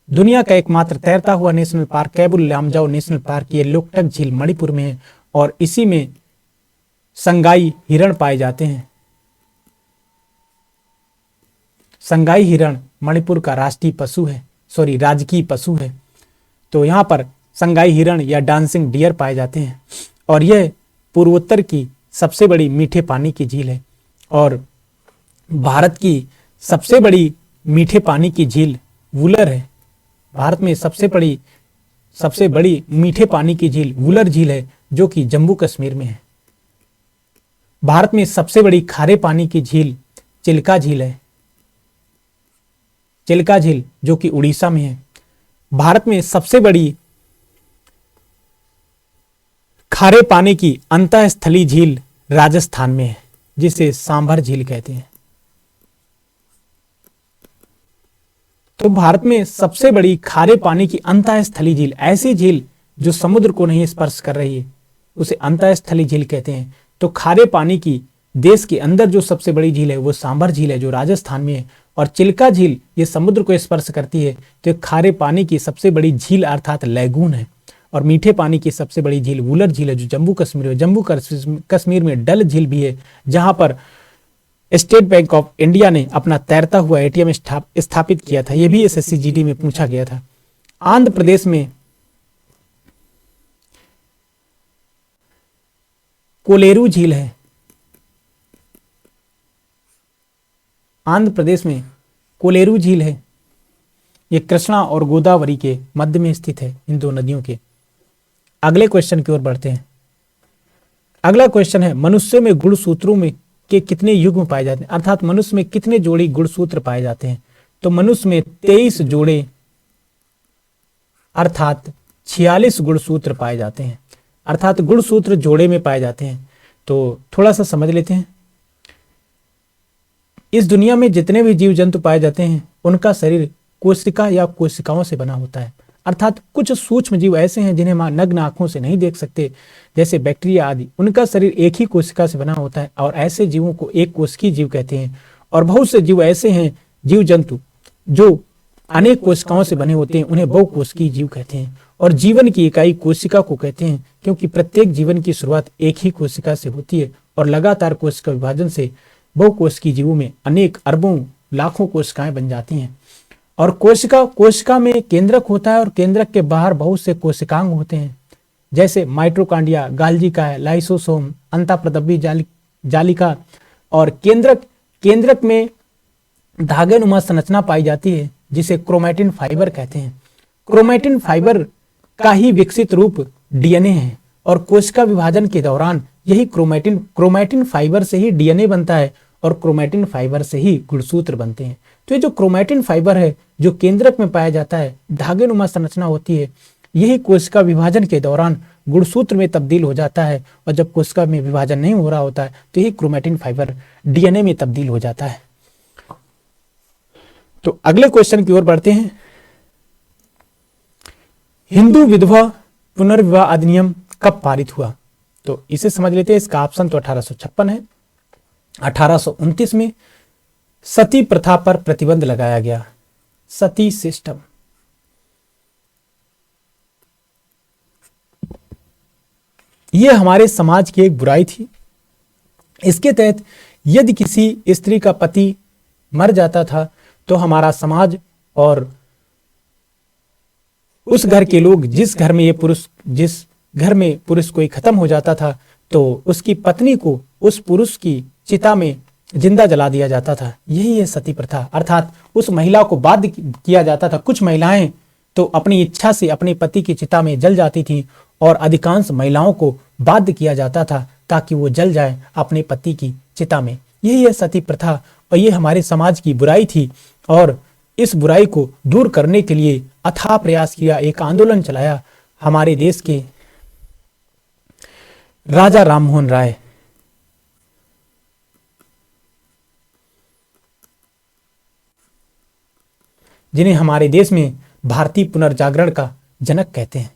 दुनिया का एकमात्र तैरता हुआ national park Keibul Lamjao national park, ये लोकटक झील मणिपुर में है और इसी में संगाई हिरण पाए जाते हैं। संगाई हिरण मणिपुर का राष्ट्रीय पशु है, राजकीय पशु है। तो यहाँ पर संगाई हिरण या डांसिंग डियर पाए जाते हैं और यह पूर्वोत्तर की सबसे बड़ी मीठे पानी की झील है और भारत की सबसे बड़ी मीठे पानी की झील वुलर है। भारत में सबसे बड़ी मीठे पानी की झील वुलर झील है जो कि जम्मू कश्मीर में है। भारत में सबसे बड़ी खारे पानी की झील चिल्का झील है, चिल्का झील जो कि उड़ीसा में है। भारत में सबसे बड़ी खारे पानी की अंतःस्थलीय झील राजस्थान में है जिसे सांभर झील कहते हैं। तो भारत में सबसे बड़ी खारे पानी की अंतःस्थलीय झील, ऐसी झील जो समुद्र को नहीं स्पर्श कर रही है उसे अंतःस्थलीय झील कहते हैं। तो खारे पानी की देश के अंदर जो सबसे बड़ी झील है वो सांभर झील है जो राजस्थान में है और चिल्का झील ये समुद्र को स्पर्श करती है। तो खारे पानी की सबसे बड़ी झील अर्थात लैगून है और मीठे पानी की सबसे बड़ी झील वुलर झील है जो जम्मू कश्मीर है। जम्मू कश्मीर में डल झील भी है जहां पर स्टेट बैंक ऑफ इंडिया ने अपना तैरता हुआ एटीएम स्थापित किया था। यह भी एसएससी जीडी में पूछा गया था। आंध्र प्रदेश में कोलेरू झील है। आंध्र प्रदेश में कोलेरू झील है। यह कृष्णा और गोदावरी के मध्य में स्थित है, इन दो नदियों के। अगले क्वेश्चन की ओर बढ़ते हैं। अगला क्वेश्चन है, मनुष्य में गुणसूत्रों में के कितने युग्म पाए जाते हैं, अर्थात मनुष्य में कितने जोड़े गुणसूत्र पाए जाते हैं। तो मनुष्य में 23 जोड़े अर्थात 46 गुणसूत्र पाए जाते हैं, अर्थात गुणसूत्र जोड़े में पाए जाते हैं। तो थोड़ा सा समझ लेते हैं। इस दुनिया में जितने भी जीव जंतु पाए जाते हैं उनका शरीर कोशिका या कोशिकाओं से बना होता है, अर्थात कुछ सूक्ष्म जीव ऐसे हैं जिन्हें नग्न आंखों से नहीं देख सकते, जैसे बैक्टीरिया आदि, उनका शरीर एक ही कोशिका से बना होता है और ऐसे जीवों को एक कोशिकीय जीव कहते हैं। और बहुत से जीव ऐसे हैं, जीव जंतु जो अनेक कोशिकाओं से बने होते हैं, उन्हें बहुकोशिकीय जीव कहते हैं। और जीवन की इकाई कोशिका को कहते हैं, क्योंकि प्रत्येक जीवन की शुरुआत एक ही कोशिका से होती है और लगातार कोशिका विभाजन से बहुकोशिकीय जीवों में अनेक अरबों लाखों कोशिकाएं बन जाती हैं। और कोशिका में केंद्रक होता है और केंद्रक के बाहर बहुत से कोशिकांग होते हैं, जैसे माइटोकॉन्ड्रिया, गाल्जिका, लाइसोसोम, अंतःप्रदब्बी जालिका। और केंद्रक में धागेनुमा संरचना पाई जाती है जिसे क्रोमैटिन फाइबर कहते हैं। क्रोमैटिन फाइबर का ही विकसित रूप डीएनए है और कोशिका विभाजन के दौरान यही क्रोमैटिन फाइबर से ही डीएनए बनता है और क्रोमैटिन फाइबर से ही गुणसूत्र बनते हैं। तो ये जो क्रोमैटिन फाइबर है जो केंद्रक में पाया जाता है, धागेनुमा संरचना होती है, यही कोशिका विभाजन के दौरान गुणसूत्र में तब्दील हो जाता है। और जब कोशिका में विभाजन नहीं हो रहा होता है तो यही क्रोमैटिन फाइबर डीएनए में तब्दील हो जाता है। तो अगले क्वेश्चन की ओर बढ़ते हैं। हिंदू विधवा पुनर्विवाह अधिनियम कब पारित हुआ? तो इसे समझ लेते हैं। इसका ऑप्शन तो 1856 है। 1829 में सती प्रथा पर प्रतिबंध लगाया गया, सती सिस्टम। यह हमारे समाज की एक बुराई थी। इसके तहत यदि किसी स्त्री का पति मर जाता था तो हमारा समाज और उस घर के लोग, जिस घर में पुरुष कोई खत्म हो जाता था तो उसकी पत्नी को उस पुरुष की चिता में जिंदा जला दिया जाता था। यही है सती प्रथा, अर्थात उस महिला को बाध्य किया जाता था। कुछ महिलाएं तो अपनी इच्छा से अपने पति की चिता में जल जाती थी और अधिकांश महिलाओं को बाध्य किया जाता था ताकि वो जल जाए अपने पति की चिता में। यही है सती प्रथा और ये हमारे समाज की बुराई थी। और इस बुराई को दूर करने के लिए अथाह प्रयास किया, एक आंदोलन चलाया हमारे देश के राजा राममोहन राय। जिन्हें हमारे देश में भारतीय पुनर्जागरण का जनक कहते हैं।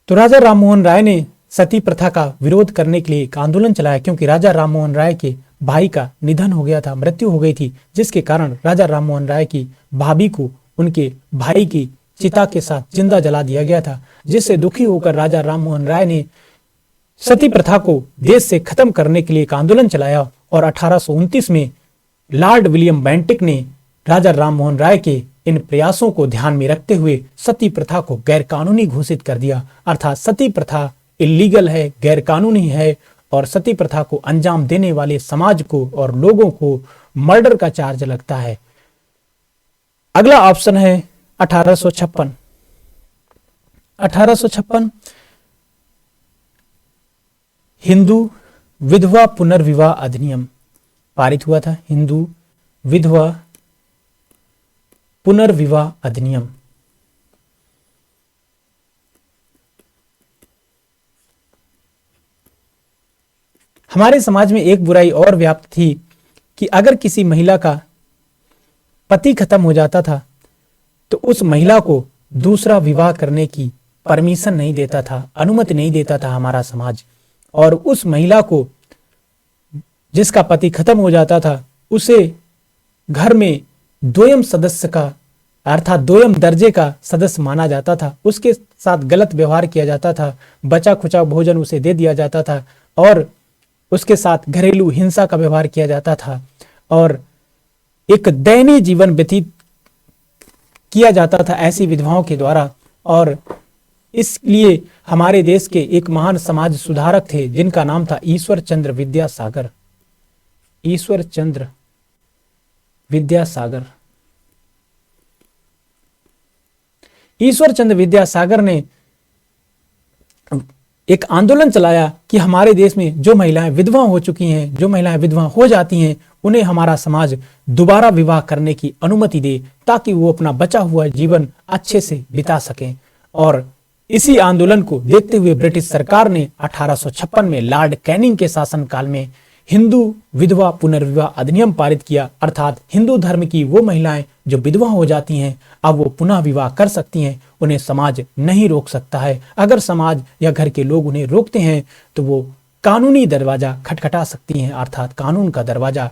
तो राजा राममोहन राय ने सती प्रथा का विरोध करने के लिए एक आंदोलन चलाया, क्योंकि राजा राममोहन राय के भाई का निधन हो गया था, मृत्यु हो गई थी, जिसके कारण राजा राममोहन राय की भाभी को उनके भाई की चिता के साथ जिंदा जला दिया गया था। जिससे दुखी होकर राजा राममोहन राय ने सती प्रथा को देश से खत्म करने के लिए एक आंदोलन चलाया और 1829 में लॉर्ड विलियम बेंटिक ने राजा राममोहन राय के इन प्रयासों को ध्यान में रखते हुए सती प्रथा को गैरकानूनी घोषित कर दिया। अर्थात सती प्रथा इलीगल है, गैरकानूनी है और सती प्रथा को अंजाम देने वाले समाज को और लोगों को मर्डर का चार्ज लगता है। अगला ऑप्शन है 1856। 1856 हिंदू विधवा पुनर्विवाह अधिनियम पारित हुआ था। हिंदू विधवा पुनर्विवाह अधिनियम। हमारे समाज में एक बुराई और व्याप्त थी कि अगर किसी महिला का पति खत्म हो जाता था तो उस महिला को दूसरा विवाह करने की परमिशन नहीं देता था, अनुमति नहीं देता था हमारा समाज। और उस महिला को, जिसका पति खत्म हो जाता था, उसे घर में दोयम सदस्य का अर्थात दोयम दर्जे का सदस्य माना जाता था। उसके साथ गलत व्यवहार किया जाता था, बचा खुचा भोजन उसे दे दिया जाता था और उसके साथ घरेलू हिंसा का व्यवहार किया जाता था और एक दयनीय जीवन व्यतीत किया जाता था ऐसी विधवाओं के द्वारा। और इसलिए हमारे देश के एक महान समाज सुधारक थे जिनका नाम था ईश्वर चंद्र विद्यासागर। ईश्वर चंद्र विद्यासागर। ईश्वर चंद्र विद्यासागर ने एक आंदोलन चलाया कि हमारे देश में जो महिलाएं विधवा हो चुकी हैं, जो महिलाएं विधवा हो जाती हैं, उन्हें हमारा समाज दोबारा विवाह करने की अनुमति दे ताकि वो अपना बचा हुआ जीवन अच्छे से बिता सकें। और इसी आंदोलन को देखते हुए ब्रिटिश सरकार ने 1856 में लॉर्ड कैनिंग के शासनकाल में हिंदू विधवा पुनर्विवाह अधिनियम पारित किया, अर्थात हिंदू धर्म की वो महिलाएं जो विधवा हो जाती हैं अब वो पुनः विवाह कर सकती हैं, उन्हें समाज नहीं रोक सकता है। अगर समाज या घर के लोग उन्हें रोकते हैं तो वो कानूनी दरवाजा खटखटा सकती हैं, अर्थात कानून का दरवाजा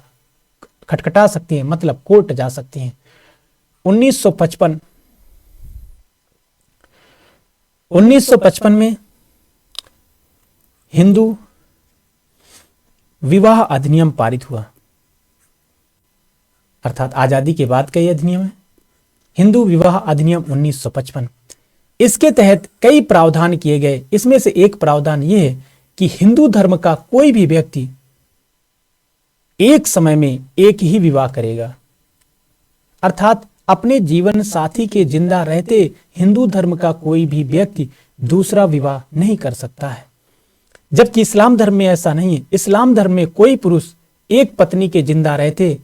खटखटा सकती हैं, मतलब कोर्ट जा सकती हैं। 1955 में हिंदू विवाह अधिनियम पारित हुआ, अर्थात आजादी के बाद का यह अधिनियम है, हिंदू विवाह अधिनियम 1955। इसके तहत कई प्रावधान किए गए। इसमें से एक प्रावधान यह है कि हिंदू धर्म का कोई भी व्यक्ति एक समय में एक ही विवाह करेगा, अर्थात अपने जीवन साथी के जिंदा रहते हिंदू धर्म का कोई भी व्यक्ति दूसरा विवाह नहीं कर सकता है, जबकि इस्लाम धर्म में ऐसा नहीं है। इस्लाम धर्म में कोई पुरुष एक पत्नी के जिंदा रहते,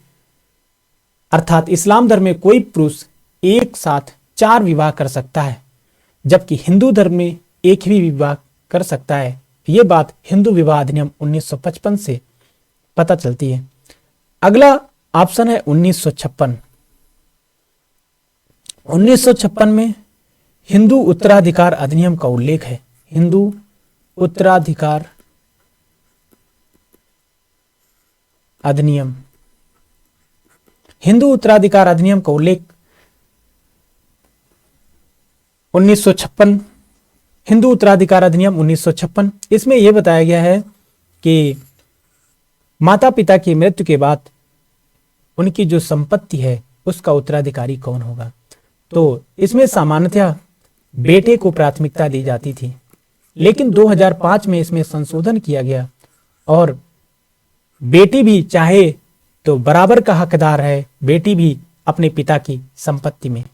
अर्थात इस्लाम धर्म में कोई पुरुष एक साथ 4 विवाह कर सकता है, जबकि हिंदू धर्म में एक ही विवाह कर सकता है। ये बात हिंदू विवाह अधिनियम 1955 से पता चलती है। अगला ऑप्शन है 1956। 1956 में हिंदू उत्तराधिकार अधिनियम का उल्लेख है। हिंदू उत्तराधिकार अधिनियम, हिंदू उत्तराधिकार अधिनियम का उल्लेख 1956, हिंदू उत्तराधिकार अधिनियम 1956। इसमें यह बताया गया है कि माता पिता की मृत्यु के बाद उनकी जो संपत्ति है उसका उत्तराधिकारी कौन होगा। तो इसमें सामान्यतः बेटे को प्राथमिकता दी जाती थी, लेकिन 2005 में इसमें संशोधन किया गया और बेटी भी चाहे तो बराबर का हकदार है, बेटी भी अपने पिता की संपत्ति में।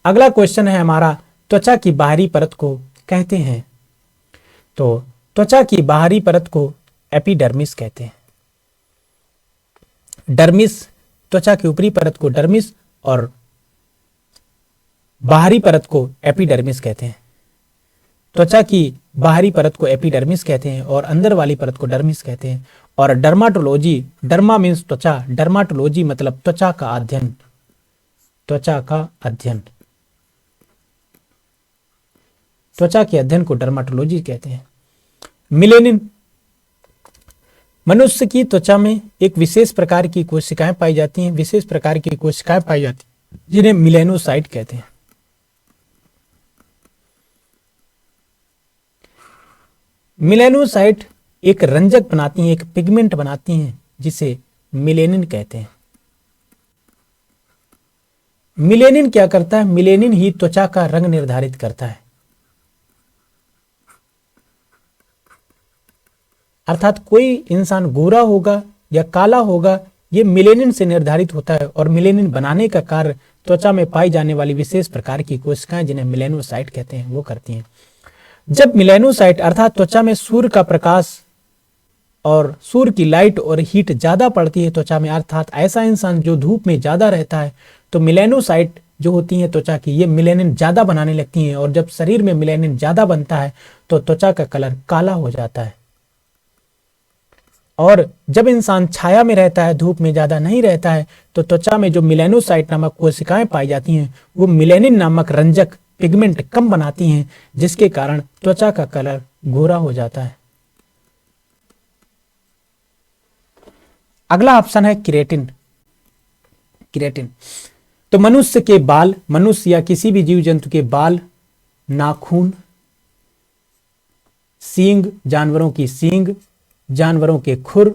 अगला क्वेश्चन है हमारा, त्वचा की बाहरी परत को कहते हैं। तो त्वचा की बाहरी परत को एपिडर्मिस कहते हैं। डर्मिस, त्वचा की ऊपरी परत को डर्मिस और बाहरी परत को एपिडर्मिस कहते हैं। त्वचा की बाहरी परत को एपिडर्मिस कहते हैं और अंदर वाली परत को डर्मिस कहते हैं। और डर्माटोलॉजी, डर्मा मीन्स त्वचा, डर्माटोलॉजी मतलब त्वचा का अध्ययन, त्वचा का अध्ययन, त्वचा के अध्ययन को डर्माटोलॉजी कहते हैं। मिलेनिन, मनुष्य की त्वचा में एक विशेष प्रकार की कोशिकाएं पाई जाती हैं, विशेष प्रकार की कोशिकाएं पाई जाती हैं जिन्हें मिलेनोसाइट कहते हैं। मिलेनोसाइट एक रंजक बनाती हैं, एक पिगमेंट बनाती हैं जिसे मिलेनिन कहते हैं। मिलेनिन क्या करता है? मिलेनिन ही त्वचा का रंग निर्धारित करता है, अर्थात कोई इंसान गोरा होगा या काला होगा ये मिलेनिन से निर्धारित होता है। और मिलेनिन बनाने का कार्य त्वचा में पाई जाने वाली विशेष प्रकार की कोशिकाएं जिन्हें मिलेनोसाइट कहते हैं वो करती हैं। जब मिलेनोसाइट अर्थात त्वचा में सूर्य का प्रकाश और सूर्य की लाइट और हीट ज्यादा पड़ती है त्वचा में, अर्थात ऐसा इंसान जो धूप में ज्यादा रहता है, तो मिलेनोसाइट जो होती है त्वचा की ये मिलेनिन ज्यादा बनाने लगती हैं। और जब शरीर में मिलेनिन ज्यादा बनता है तो त्वचा का कलर काला हो जाता है। और जब इंसान छाया में रहता है, धूप में ज्यादा नहीं रहता है, तो त्वचा में जो मिलेनोसाइट नामक कोशिकाएं पाई जाती हैं वो मिलेनिन नामक रंजक पिगमेंट कम बनाती हैं, जिसके कारण त्वचा का कलर गोरा हो जाता है। अगला ऑप्शन है केराटिन। केराटिन तो मनुष्य के बाल, मनुष्य या किसी भी जीव जंतु के बाल, नाखून, सींग, जानवरों की सींग, जानवरों के खुर,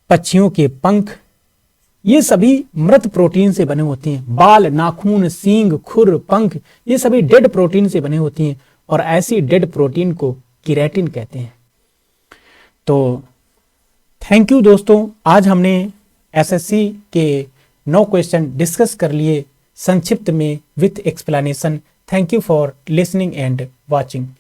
पक्षियों के पंख, ये सभी मृत प्रोटीन से बने होते हैं। बाल, नाखून, सींग, खुर, पंख ये सभी डेड प्रोटीन से बने होती हैं और ऐसी डेड प्रोटीन को केराटिन कहते हैं। तो थैंक यू दोस्तों, आज हमने एसएससी के 9 क्वेश्चन डिस्कस कर लिए संक्षिप्त में with explanation Thank you for listening and watching.